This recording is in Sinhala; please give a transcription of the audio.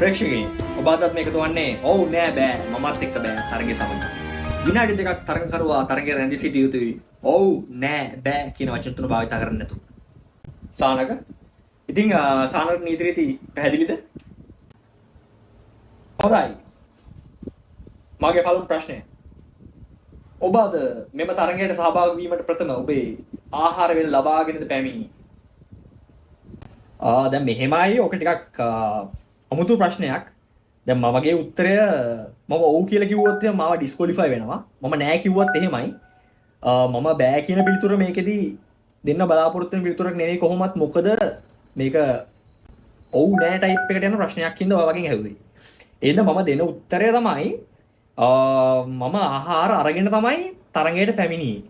ප්‍රේක්ෂකයනි ඔබ අදත් මේක දුවන්නේ ඔව් නෑ බෑ මමත් එක්ක බෑ තරගයේ සමග. විනාඩි දෙකක් තරගකරුවා තරගයේ රැඳී සිටිය යුතුයි. ඔව් නෑ බෑ කියන වචන තුන භාවිත කරන්නේ නැතුව. සානක ඉතින් සානක නීති රීති පැහැදිලිද? හොඳයි. මගේ පළමු ප්‍රශ්නය. ඔබ අද මෙම තරගයට සහභාගී වීමට ප්‍රථම ඔබේ ආහාර වේල ලබාගෙනද පැමිණි? දැන් මෙහෙමයි ඔක ටිකක් අමුතු ප්‍රශ්නයක්. දැන් මමගේ උත්තරය මම ඔව් කියලා කිව්වොත් එහෙනම් මාව ඩිස්ක්වොලිෆයි වෙනවා. මම නෑ කිව්වොත් එහෙමයි. මම බෑ කියන පිළිතුර මේකෙදි දෙන්න බලාපොරොත්තු වෙන පිළිතුරක් නෙවෙයි කොහොමත්. මොකද මේක ඔව් නෑ ටයිප් එකට යන ප්‍රශ්නයක් හින්දා ඔය වගේ ඇහුවේ. එහෙනම් මම දෙන උත්තරය තමයි මම ආහාර අරගෙන තමයි තරඟයට පැමිණියේ.